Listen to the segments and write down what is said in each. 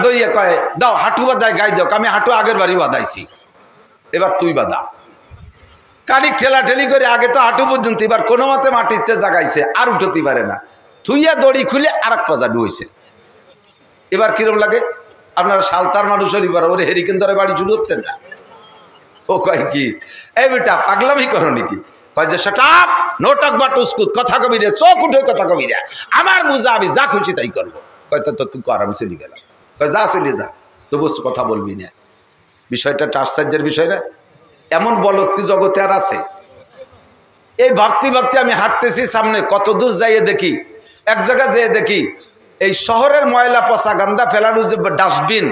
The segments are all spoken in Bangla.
ধরিয়ে কয় দাও হাঁটু বাঁধায় গাই দাও, আমি হাঁটু আগের বাড়ি বাঁধাইছি, এবার তুই বাঁধা। কানিক ঠেলাঠেলি করে আগে তো হাঁটু পর্যন্ত, এবার কোনো মতে মাটিতে জাগাইছে, আর উঠতে পারে না, থুইয়া দড়ি খুলে আর এক পাজা ডুয়েছে। এবার কিরম লাগে? আপনারা সালতার মানুষের এবার ওরে হেরিকেন ধরে বাড়ি শুরু করতেন না? ও কয় কি, এই বেটা পাগলামি করো নাকি? কয় যে সেটা নোটক বা টুসকুত, কথা কবি রে, চোখ উঠে কথা কবি রে, আমার বুঝা আমি যা খুশি তাই করবো। কয় তো তুই কর, আমি চলে গেলাম। কয় যা চলে যা, তো বস কথা বলবি না। বিষয়টা আশ্চর্যের বিষয় না? এমন বলত কি জগতে আর আছে? এই ভাবতে ভাবতে আমি হাঁটতেছি সামনে, কত দূর যাইয়ে দেখি, এক জায়গায় যেয়ে দেখি এই শহরের ময়লা পচা গান্দা ফেলানো যে ডাস্টবিন,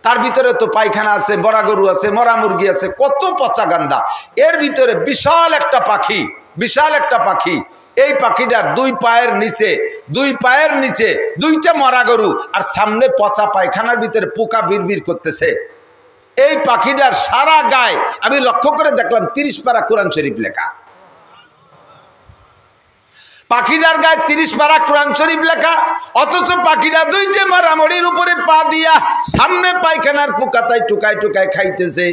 তার ভিতরে তো পায়খানা আছে, বড়া গরু আছে, মরা মুরগি আছে, কত পচা গান্দা। এর ভিতরে বিশাল একটা পাখি, বিশাল একটা পাখি। এই পাখিটার দুই পায়ের নিচে দুইটা মরা গরু, আর সামনে পচা পায়খানার ভিতরে পোকা বিড়বিড় করতেছে। এই পাখিটার সারা গায়ে আমি লক্ষ্য করে দেখলাম 30 পারা কোরআন শরীফ লেখা। পাখিটার গায়ে 30 পারা কোরআন শরীফ লেখা, অথচ পাখিটা দুইটে মারামড়ির উপরে পা দিয়া সামনে পায়খানার পোকাতায় টুকায় টুকায় খাইতেছে।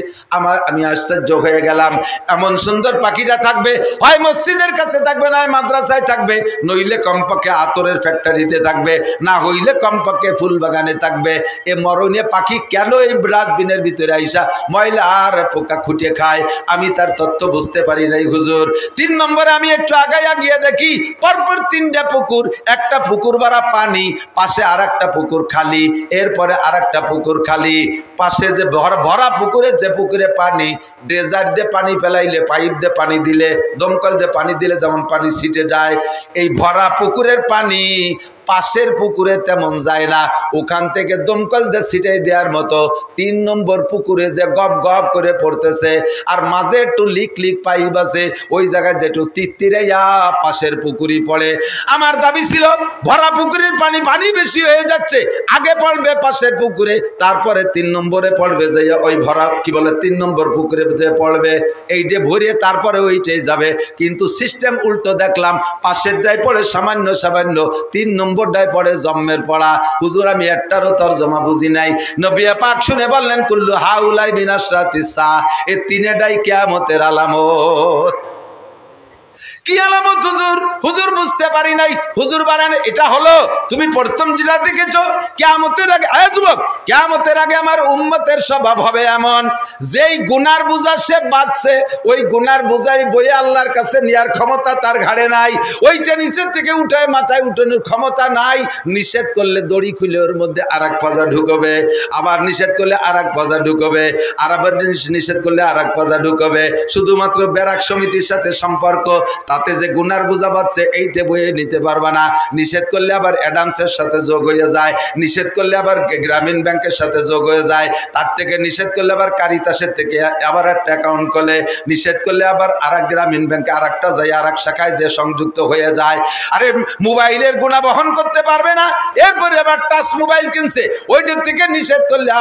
আমি আশ্চর্য হয়ে গেলাম, এমন সুন্দর পাখিটা থাকবে হয় মসজিদের কাছে থাকবে, না হয় মাদ্রাসায় থাকবে, নইলে কমপক্ষে আতরের ফ্যাক্টরিতে থাকবে, না হইলে কমপক্ষে ফুল বাগানে থাকবে। এ মরণীয় পাখি কেন এই ডাস্টবিনের ভিতরে আইসা ময়লা আর পোকা খুঁটে খায়? আমি তার তত্ত্ব বুঝতে পারি নাই হুজুর। 3 নম্বরে আমি একটু আগাইয়া গিয়ে দেখি পরপর 3টা পুকুর, একটা পুকুর ভরা পানি, পাশে আর একটা পুকুর খালি, এরপরে আর একটা পুকুর খালি। পাশে যে ভরা পুকুরে, যে পুকুরে পানি, ড্রেজার দিয়ে পানি ফেলাইলে, পাইপ দিয়ে পানি দিলে, দমকল দিয়ে পানি দিলে যেমন পানি ছিটে যায়, এই ভরা পুকুরের পানি পাশের পুকুরে তেমন যায় না, ওখান থেকে দমকল দিয়ে ছিটাই দেওয়ার মতো 3 নম্বর পুকুরে যে গপ গপ করে পড়তেছে, আর মাঝে একটু লিক লিক পাইপ আছে, ওই জায়গায় একটু তিত্তিরাইয়া পাশের পুকুরি পড়ে। আমার দাবি ছিল ভরা পুকুরের পানি বেশি হয়ে যাচ্ছে, আগে পড়বে পাশের পুকুরে, তারপরে 3 নম্বরে পড়বে যে ওই ভরা কি বলে 3 নম্বর পুকুরে যে পড়বে, এইটে ভরিয়ে তারপরে ওইটাই যাবে। কিন্তু সিস্টেম উল্টো দেখলাম, পাশের ডায় পড়ে সামান্য 3 নম্বরটায় পড়ে জম্মের পড়া। হুজুর আমি একটারও তরজমা বুঝি নাই। নবী পাক শুনে বললেন কুল্লু হাউলাই বিনাশরাতিস সা, এই 3টাই কিয়ামতের আলামত। কি আলামত হুজুর? হুজুর বুঝতে পারি নাই। হুজুর বলেন এটা হলো তুমি প্রথম যেটা দেখেছো, কিয়ামতের আগে, যুবক কিয়ামতের আগে আমার উম্মতের স্বভাব হবে এমন, যেই গুনার বোঝা সে বাঁচছে, ওই গুনার বোঝাই বয়ে আল্লাহর কাছে নেওয়ার ক্ষমতা তার ঘাড়ে নাই, ওইটা নিচের থেকে উঠায় মাথায় উঠানোর ক্ষমতা নাই। নিষেধ করলে দড়ি খুলে ওর মধ্যে আর এক পাজা ঢুকবে, আবার নিষেধ করলে আর এক পাজা ঢুকবে, আর আবার নিষেধ করলে আর এক পাজা ঢুকবে। শুধুমাত্র ব্যারাক সমিতির সাথে সম্পর্ক, তাতে যে গুনার বোঝা পাচ্ছে এইটা বয়ে নিতে পারবা না। নিষেধ করলে আবার অ্যাডামসের সাথে যোগ হয়ে যায়, নিষেধ করলে আবার গ্রামীণ ব্যাংকের সাথে যোগ হয়ে যায়, তার থেকে নিষেধ করলে আবার কারিতাসের থেকে আবার একটা অ্যাকাউন্ট করলে, নিষেধ করলে আবার আর এক গ্রামীণ ব্যাংকে আর একটা যায়, আর এক শাখায় যে সংযুক্ত হয়ে যায়। আরে মোবাইলের গুণা বহন করতে পারবে না, এরপরে আবার টাচ মোবাইল কিনছে, ওইটার থেকে নিষেধ করলে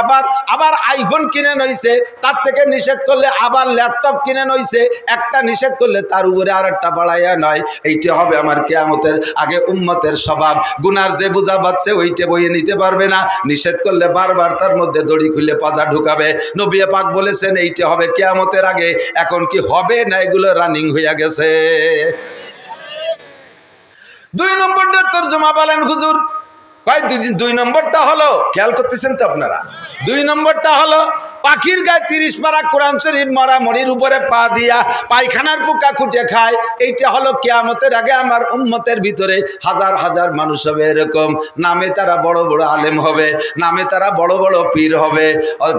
আবার আইফোন কিনে নইছে, তার থেকে নিষেধ করলে আবার ল্যাপটপ কিনে নইছে, একটা নিষেধ করলে তার উপরে আর একটা বাড়াইয়া নয়। এইটা হবে আমার কিয়ামতের আগে উম্মতের স্বভাব। গুনার যে বোঝা বাচ্ছে ওইটা বইয়ে নিতে পারবে না, নিষেধ করলে বারবার তার মধ্যে দড়ি খুলে পাজা ঢুকাবে। নবী পাক বলেছেন এইটা হবে কিয়ামতের আগে। এখন কি হবে না এগুলো রানিং হইয়া গেছে? 2 নম্বরটা তরজমা বলেন হুজুর। 2 নম্বরটা হলো, খেয়াল করতেছেন তো আপনারা, 2 নম্বরটা হলো পাখির গায়ে 30 পারা কোরআন শরীফ মরামরির উপরে পা দিয়া পায়খানার পোকা খুঁটে খায়। এইটা হলো কিয়ামতের আগে আমার উম্মতের ভিতরে হাজার হাজার মানুষ হবে এরকম, নামে তারা বড় বড় আলেম হবে, নামে তারা বড় বড় পীর হবে,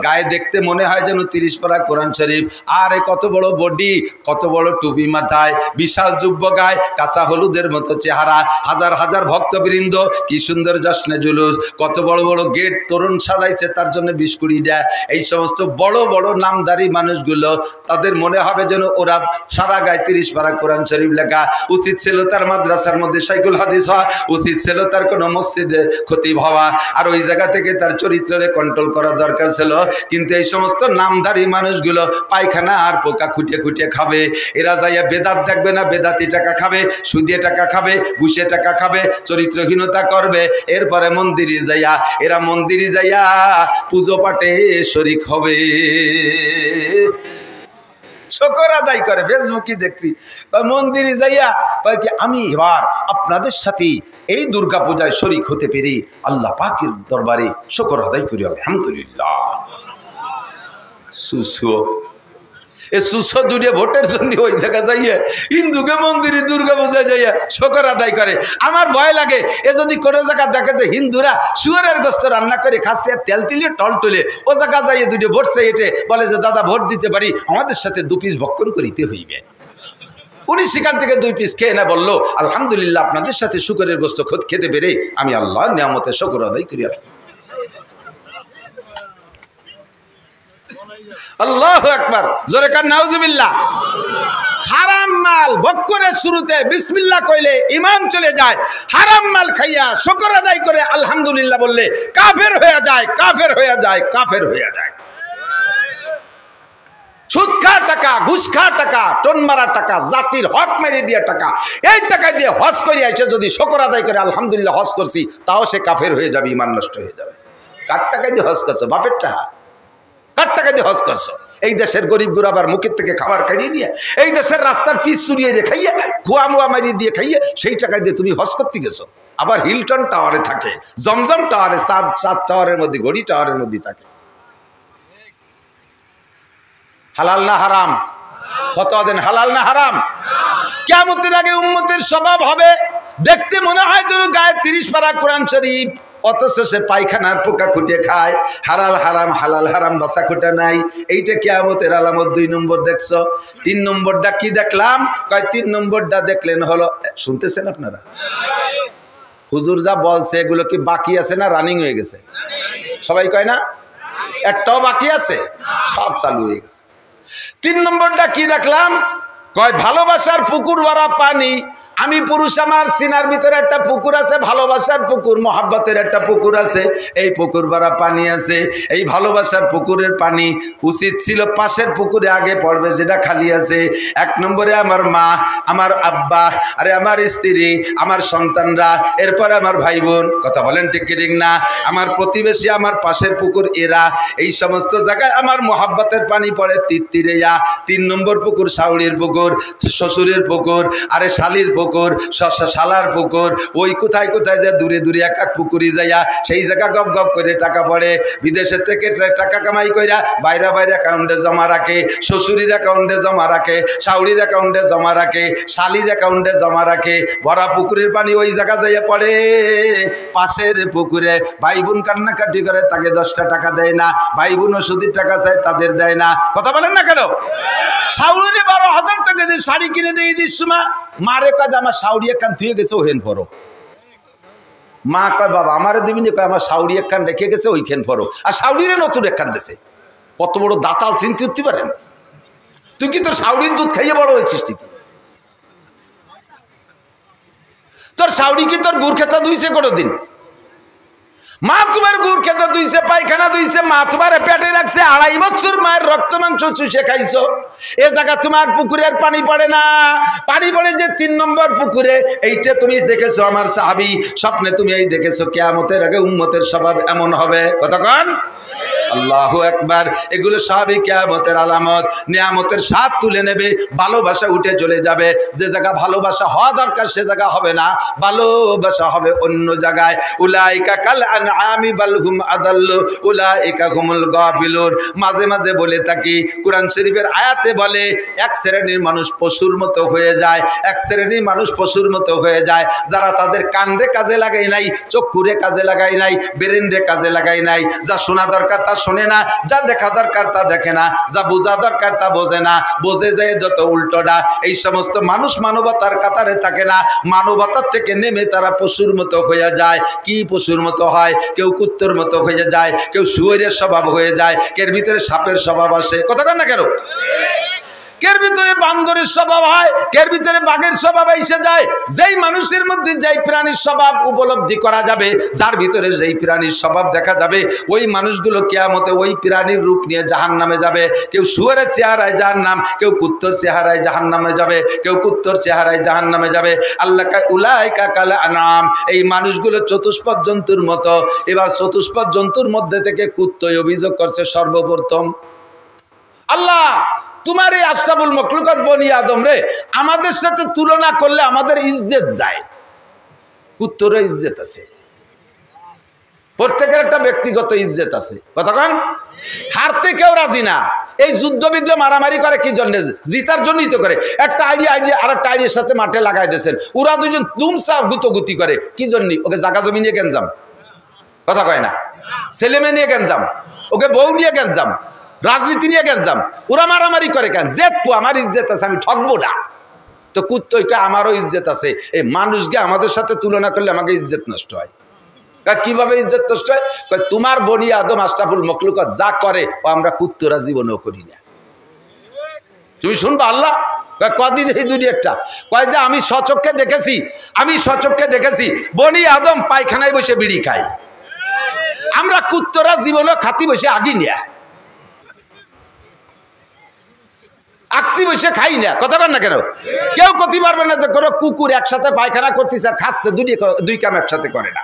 গায়ে দেখতে মনে হয় যেন 30 পারা কোরআন শরীফ, আর কত বড় বডি, কত বড় টুপি মাথায়, বিশাল যুব্য গায়ে, কাঁচা হলুদের মতো চেহারা, হাজার হাজার ভক্তবৃন্দ, কি সুন্দর জশ্নে জুলুস, কত বড় বড় গেট তরুণ সাজাইছে তার জন্য 20 কোটি দেয়। এই সমস্ত সমস্ত বড় বড় নামধারী মানুষগুলো তাদের মনে হবে যেন ওরা সারা গায়ে 30 পারা কোরআন শরীফ লেখা। উচিত ছিল তার মাদ্রাসার মধ্যে শাইখুল হাদিস হওয়া, উচিত ছিল তার কোনো মসজিদে খতিব হওয়া, আর ওই জায়গা থেকে তার চরিত্রে কন্ট্রোল করা দরকার ছিল। কিন্তু এই সমস্ত নামধারী মানুষগুলো পায়খানা আর পোকা খুঁটিয়ে খুঁটিয়ে খাবে। এরা যাইয়া বেদাত দেখবে না, বেদাতি টাকা খাবে, সুদিয়ে টাকা খাবে, ঘুষে টাকা খাবে, চরিত্রহীনতা করবে। এরপরে মন্দিরে যাইয়া এরা মন্দিরে যাইয়া পুজো পাঠে শরীক হবে, শুকর আদায় করে। ফেসবুকে দেখছি মন্দিরে যাইয়া কয় কি আমি এবার আপনাদের সাথে এই দুর্গা পূজায় শরীক হতে পেরে আল্লাহ পাকের দরবারে শুকর আদায় করি, আলহামদুলিল্লাহ। সুসো এ সুসো দুটো ভোটের জন্য ওই জায়গা যাইয়া হিন্দুকে মন্দিরে দুর্গা পূজায় যাইয়া শুকর আদায় করে। আমার ভয় লাগে এ যদি কোনো জায়গা দেখে যে হিন্দুরা শুয়ারের গোস্ত রান্না করে খাচ্ছে আর তেল তিলে টল টলে, ও জায়গা যাইয়ে দুটো ভোট চাইতে বলে যে দাদা ভোট দিতে পারি, আমাদের সাথে 2 পিস ভক্ষণ করিতে হইবে। উনি সেখান থেকে 2 পিস খেয়ে না বললো আলহামদুলিল্লাহ আপনাদের সাথে শুকরের গোস্ত খেতে পেরে আমি আল্লাহর নিয়ামতে শুকর আদায় করি। আল্লাহু আকবার, জোরে কান নাউজুবিল্লাহ। হারাম মাল ভক্ষণের শুরুতে বিসমিল্লাহ কইলে ঈমান চলে যায়। হারাম মাল খাইয়া শুকর আদায় করে আলহামদুলিল্লাহ বললে কাফের হয়ে যায়, কাফের হয়ে যায়, কাফের হয়ে যায়। সুদ খা টাকা, ঘুষ খা টাকা, টন মারা টাকা, জাতির হক মেরে দিয়ে টাকা, এই টাকা দিয়ে হজ করে এসে যদি শুকর আদায় করে আলহামদুলিল্লাহ হজ করছি, তাও সে কাফের হয়ে যাবে, ঈমান নষ্ট হয়ে যাবে। কার টাকা দিয়ে হজ করছো? বাপের টাকা। কার টাকা দিয়ে হজ করছো? এই দেশের গরিব গুরাবার মুখের থেকে খাবার খাইয়ে নিয়ে, এই দেশের রাস্তার ফিস চুরিয়ে রে খাইয়ে, খোয়া মুয়া মারিয়ে দিয়ে খাইয়ে, সেই টাকা দিয়ে তুমি হজ করতে গেছো। আবার হিলটন টাওয়ারে থাকে, জমজম টাওয়ারে, সাত টাওয়ারের মধ্যে, ঘড়ি টাওয়ারের মধ্যে থাকে। হালাল না হারাম? ফতোয়া দেন, হালাল না হারাম? কিয়ামতের আগে উম্মতের স্বভাব হবে দেখতে মনে হয় যেন গায়ে 30 পারা কোরআন শরীফ, অথচ সে পায়খানার পোকা খুঁটে খায়। হালাল হারাম, হালাল হারাম বাসা খুঁটা নাই। এইটা কিয়ামতের আলামত। 2 নম্বর দেখছো। 3 নম্বরটা কি দেখলাম? কয় 3 নম্বরটা দেখলেন হলো, শুনতেছেন আপনারা? হুজুর যা বলছে এগুলো কি বাকি আছে না রানিং হয়ে গেছে? সবাই কয় না একটাও বাকি আছে, সব চালু হয়ে গেছে। 3 নম্বরটা কি দেখলাম? কয় ভালোবাসার পুকুর ভরা পানি। আমি পুরুষ, আমার সিনার ভিতরে একটা পুকুর আছে, ভালোবাসার পুকুর, মহাব্বতের একটা পুকুর আছে। এই পুকুর ভরা পানি আছে। এই ভালোবাসার পুকুরের পানি উচিত ছিল পাশের পুকুরে আগে পড়বে, যেটা খালি আছে। 1 নম্বরে আমার মা, আমার আব্বা, আরে আমার স্ত্রী, আমার সন্তানরা, এরপরে আমার ভাই বোন। কথা বলেন ঠিক কি ঠিক না? আমার প্রতিবেশী, আমার পাশের পুকুর, এরা। এই সমস্ত জায়গায় আমার মহাব্বতের পানি পড়ে তিত্তিরেয়া। 3 নম্বর পুকুর শাওড়ির পুকুর, শ্বশুরের পুকুর, আরে শালির পুকুর, শালার পুকুর। ওই কোথায় কোথায় যায় দূরে দূরে এক এক পুকুরি যাইয়া সেই জায়গা গপ গপ করে টাকা পড়ে। বিদেশের থেকে টাকা কামাই কইরা বাইরে বাইরে অ্যাকাউন্টে জমা রাখে, শ্বশুরির অ্যাকাউন্টে জমা রাখে, শাওড়ির অ্যাকাউন্টে জমা রাখে, শালির অ্যাকাউন্টে জমা রাখে। ভরা পুকুরের পানি ওই জায়গা যাইয়া পড়ে পাশের পুকুরে। ভাই বোন কান্নাকাটি করে, তাকে 10টা টাকা দেয় না। ভাই বোন ওষুধের টাকা চায়, তাদের দেয় না। কথা বলেন না কেন? শাওড়িরে 12,000 টাকা দিয়ে শাড়ি কিনে দেয় ঈদের সময়। মারে কাজ আমার শাওড়ি একখান থুয়ে গেছে, ওহেন পড়ো। মা কয় বাবা আমারে দিবিনি? কয় আমার শাওড়ি একখান রেখে গেছে, ওইখান পড়ো। আর শাওড়িরে নতুন একখান দেশে। কত বড় দাতাল চিন্তা করতে পারেন? তুই কি তোর শাওড়ির দুধ খাইয়ে বড় হয়েছিস? তুই কি তোর শাওড়ি কি তোর গুড় খেতা ধুইছে কোনোদিন? মা তোমার গুড় খেতে ধুইছে, পায়খানা ধুইছে, মা তোমার পেটে রাখছে। 2.5 বছর মায়ের রক্ত মাংস চুষে খাইছো। এ জায়গা তোমার পুকুরের পানি পড়ে না, পানি পড়ে যে 3 নম্বর পুকুরে। এইটা তুমি দেখেছো আমার সাহাবী, স্বপ্নে তুমি এই দেখেছো। কিয়ামতের আগে উম্মতের স্বভাব এমন হবে। কতক্ষণ? আল্লাহু আকবার। এগুলো সবই কিয়ামতের আলামত। নিয়ামতের স্বাদ তুলে নেবে, ভালোবাসা উঠে চলে যাবে। যে জায়গা ভালোবাসা হওয়া দরকার সে জায়গা হবে না, ভালোবাসা হবে অন্য জায়গায়। উলাইকা কাল আনআমি বাল হুম আদাল্লু উলাইকা হুমুল গাফিলুন। মাঝে মাঝে বলে থাকি, কোরআন শরীফের আয়াতে বলে 1 শ্রেণীর মানুষ পশুর মতো হয়ে যায়, 1 শ্রেণীর মানুষ পশুর মতো হয়ে যায় যারা তাদের কান রে কাজে লাগাই নাই, চক্ষুরে কাজে লাগাই নাই, ব্রেন রে কাজে লাগাই নাই। যা শোনা দরকার তা শোনে না, যা দেখা দরকার তা দেখে না, যা বোঝা দরকার তা বোঝে না, বোঝে যায় যত উল্টোটা। এই সমস্ত মানুষ মানবতার কাতারে থাকে না, মানবতার থেকে নেমে তারা পশুর মতো হয়ে যায়। কি পশুর মতো হয়? কেউ কুত্তর মতো হয়ে যায়, কেউ শুয়োরের স্বভাব হয়ে যায়, কের ভিতরে সাপের স্বভাব আসে। কথা কন না কেন? কের ভিতরে বান্দরের স্বভাব হয়, কের ভিতরে বাঘের স্বভাব এসে যায়। যেই মানুষের মধ্যে যেই প্রাণীর স্বভাব উপলব্ধি করা যাবে, যার ভিতরে যেই প্রাণীর স্বভাব দেখা যাবে, ওই মানুষগুলো কিয়ামতে ওই প্রাণীর রূপ নিয়ে জাহান্নামে যাবে। কেউ শুয়োরের চেহারায় জাহান্নাম, কেউ কুত্তর চেহারায় জাহান্নামে যাবে, কেউ কুত্তর চেহারায় জাহান্নামে যাবে। আল্লাহ কয় উলাইকা কাল আনাম, এই মানুষগুলো চতুষ্পদ জন্তুর মতো। এবার চতুষ্পদ জন্তুর মধ্যে থেকে কুত্তই অভিযোগ করছে সর্বপ্রথম, আল্লাহ তোমার এই আশরাফুল মখলুকাত বনি আদম রে আমাদের সাথে তুলনা করলে আমাদের ইজ্জত যায়। কুত্তরের ইজ্জত আছে, প্রত্যেকের একটা ব্যক্তিগত ইজ্জত আছে। কতক্ষণ হারতে কেউ রাজি না। এই যুদ্ধ বিগ্রহ মারামারি করে কি জন্য? জিতার জন্যই তো করে। একটা আইডিয়া আর একটা আইডিয়ার সাথে মাঠে লাগাই দিয়েছেন, ওরা দুজন দুমসা গুতোগুতি করে কি জন্য? ওকে জাগা জমি নিয়ে গেঞ্জাম, কথা কয় না, ছেলে মেয়ে নিয়ে গেঞ্জাম, ওকে বউ নিয়ে গেঞ্জাম, রাজনীতি নিয়ে গেঞ্জাম। ওরা মারামারি করে কেন? জেতপু আমার ইজ্জত আছে, আমি ঠকবো না। তো কুত্তইকে আমারও ইজ্জত আছে। এই মানুষকে আমাদের সাথে তুলনা করলে আমাকে ইজ্জত নষ্ট হয়। কিভাবে ইজ্জত নষ্ট হয়? তোমার বনি আদম আশরাফুল মখলুকাত যা করে ও আমরা কুত্তরা জীবনেও করি না। তুমি শুনবা আল্লাহ কদিন এই দুনিয়াটা কয় যে আমি স্বচক্ষে দেখেছি বনি আদম পায়খানায় বসে বিড়ি খায়। আমরা কুত্তরা জীবনেও খাতি বসে আগি নিয়া আকতি বসে খাই না। কথা বল না কেন? কেউ করতে পারবে না যে কোনো কুকুর একসাথে পায়খানা করতেছে আর খাচ্ছে, দুই কাম একসাথে করে না।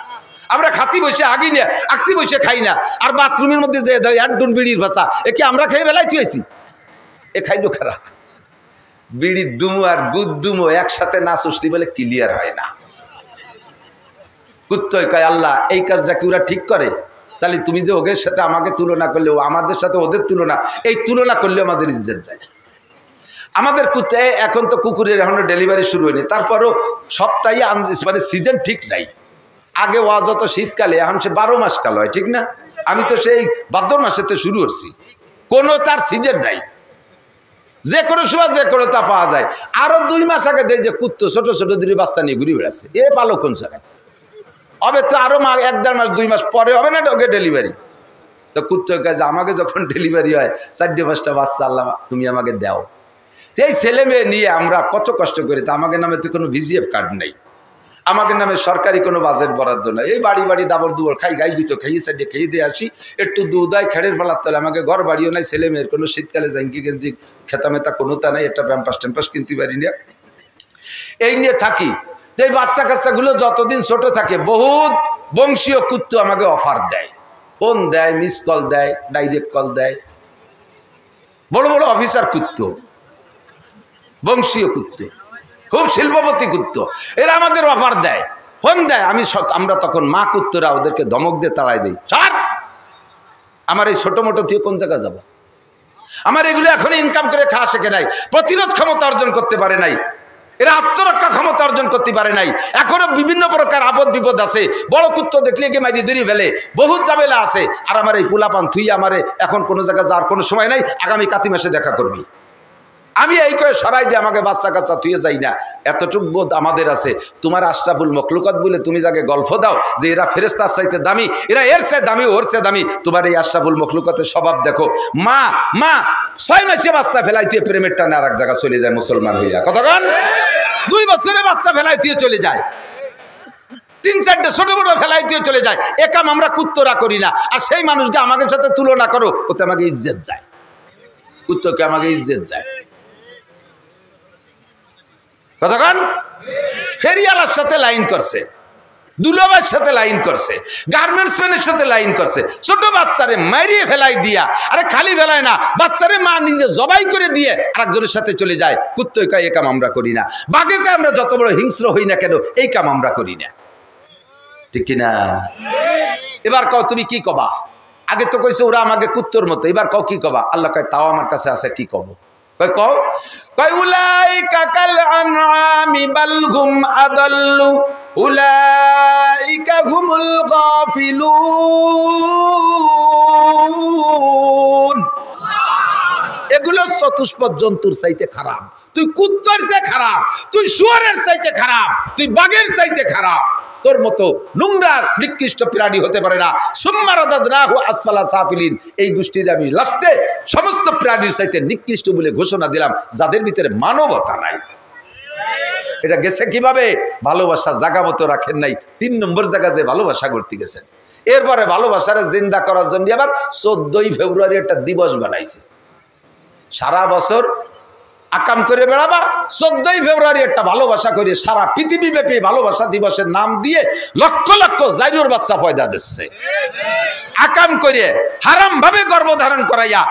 আমরা খাতি বসে আগি না, আকতি বসে খাই না। আর বাথরুমের মধ্যে যে একডুন বিড়ির ভাষা এ কি আমরা খেয়ে বেলায় তুইছি? এ খাইলো খারা বিড়ির দুমো আর গুদ দুমো একসাথে না সুসলি বলে ক্লিয়ার হয় না। কুত্তই কয় আল্লাহ এই কাজটা কি ওরা ঠিক করে? তাহলে তুমি যে ওদের সাথে আমাকে তুলনা করলে, আমাদের সাথে ওদের তুলনা, এই তুলনা করলে আমাদের ইজ্জত যায়। আমাদের কুত্তে এখন তো কুকুরের এখনো ডেলিভারি শুরু হয়নি, তারপরও সপ্তাহে মানে সিজন ঠিক নাই। আগে ওয়াজ হতো শীতকালে, এখন সে 12 মাস কাল হয়, ঠিক না? আমি তো সেই ভাদ্র মাসেতে শুরু করছি, কোনো তার সিজন নাই, যে কোনো সময় যে কোনো তা পাওয়া যায়। আরো 2 মাস আগে দেয় যে কুত্তো ছোট ছোট 2 বাচ্চা নিয়ে ঘুরে বেড়াচ্ছে, এ পালো কোন জায়গায় হবে? তো আরো 1-1.5 মাস 2 মাস পরে হবে না ওকে ডেলিভারি। তো কুত্তোর কাছে আমাকে যখন ডেলিভারি হয় 4-5টা বাচ্চা আল্লাহ তুমি আমাকে দাও। এই ছেলে মেয়ে নিয়ে আমরা কত কষ্ট করি, তা আমাকে নামে তো কোনো ভিজিএফ কার্ড নেই, আমাকে নামে সরকারি কোনো বাজেট বরাদ্দ নাই। এই বাড়ি বাড়ি দাবর দুবর খাই, গাই দুটো খাইয়ে সাইডে খেয়ে দিয়ে আসি, একটু দুধ হয় খেড়ের ফেলার তলে। আমাকে ঘর বাড়িও নাই, ছেলে মেয়ের কোনো শীতকালে জাঙ্কি গেঞ্জি খেতা মেতা কোনো তা নাই, একটা প্যাম্পাস ট্যাম্পাস কিনতে পারি না, এই নিয়ে থাকি। তো এই বাচ্চা কাচ্চাগুলো যতদিন ছোট থাকে বহুত বংশীয় কুত্তো আমাকে অফার দেয়, ফোন দেয়, মিস কল দেয়, ডাইরেক্ট কল দেয়, বড় বড় অফিসার কুত্তো, বংশীয় কুত্তো, খুব শিল্পপতি কুত্তো, এরা আমাদের অফার দেয়, ফোন দেয়। আমরা তখন মা কুত্তরা ওদেরকে ধমক দিয়ে তাড়াই দিই, ছাড় আমার এই ছোট মোটো দিয়ে কোন জায়গায় যাবো? আমার এগুলো এখন ইনকাম করে খাওয়া শেখে নাই, প্রতিরোধ ক্ষমতা অর্জন করতে পারে নাই, এরা আত্মরক্ষা ক্ষমতা অর্জন করতে পারে নাই। এখনো বিভিন্ন প্রকার আপদ বিপদ আছে, বড় কুত্তো দেখলে গিয়ে মারি ধরি ফেলে, বহুত ঝামেলা আছে। আর আমার এই পোলাপান তুই আমারে এখন কোনো জায়গায় যাওয়ার কোনো সময় নাই, আগামী কাতি মাসে দেখা করবি। আমি এই কয়ে সরাই দিয়ে আমাকে বাচ্চা কাচ্চা তুই যাই না, এতটুক বোধ আমাদের আছে। তোমার আশরাফুল মখলুকাত বলে তুমি যাকে গল্প দাও যে এরা ফেরেশতার চাইতে দামি, এরা এর চেয়ে দামি, ওর চেয়ে দামি, তোমার এই আশরাফুল মখলুকাতের স্বভাব দেখো। মা 6 মাসে বাচ্চা ফেলাইতে প্রেমের টানে আর এক জায়গা চলে যায় মুসলমান হইয়া। কতক্ষণ 2 বছরে বাচ্চা ফেলাইতে চলে যায়, 3-4টে ছোট বড় ফেলাইতে চলে যায়। এ কাম আমরা কুত্তরা করি না। আর সেই মানুষকে আমাদের সাথে তুলনা করো, ওতে আমাকে ইজ্জত যায়, কুত্তকে আমাকে ইজ্জত যায়। কতক্ষণ ফেরিয়ালার সাথে লাইন করছে, দুলাভাইয়ের সাথে লাইন করছে, গার্মেন্টস ম্যানের সাথে লাইন করছে, ছোট বাচ্চারে মারিয়ে ফেলাই দিয়া, আরে খালি ফেলায় না, বাচ্চারে মা নিজে জবাই করে দিয়ে আরেকজনের সাথে চলে যায়। কুত্তই কয় এই কাম আমরা করি না, বাঘে কয় আমরা যত বড় হিংস্র হই না কেন এই কাম আমরা করি না, ঠিক কিনা? এবার কও তুমি কি কবা? আগে তো কইছে ওরা আমাকে কুত্তর মতো, এবার কও কি কবা? আল্লাহ কয় তাও আমার কাছে আছে, কি কব? কও কয় উলাইকা কাল আনআমি বাল হুম আদাল্লু উলাইকা হুমুল গাফিলুন। চতুষ্পদ জন্তুর চাইতে খারাপ, তুই কুত্তার চেয়ে খারাপ, তুই শুয়োরের চাইতে খারাপ, তুই বাঘের চাইতে খারাপ। তোর মতো নোংরার নিকৃষ্ট প্রাণী হতে পারে না। সুম্মা রাদাদনাহু আসফালা সাফিলিন, এই গোষ্ঠীর আমি লাস্টে সমস্ত প্রাণীর চাইতে নিকৃষ্ট বলে ঘোষণা দিলাম, যাদের ভিতরে মানবতা নাই। এটা গেছে কিভাবে? ভালোবাসা জায়গা মতো রাখেন নাই, 3 নম্বর জায়গা যে ভালোবাসা করতে গেছেন। এরপরে ভালোবাসারে জিন্দা করার জন্য আবার 14ই ফেব্রুয়ারি একটা দিবস বানাইছে। সারা বছর আকাম করে বেড়াবা, 14ই ফেব্রুয়ারি একটা ভালোবাসা করে সারা পৃথিবীব্যাপী ভালোবাসা দিবসের নাম দিয়ে লক্ষ লক্ষ জাইরুর বাচ্চা পয়দা দিচ্ছে। আকাম করে হারাম ভাবে গর্ভধারণ করাইয়া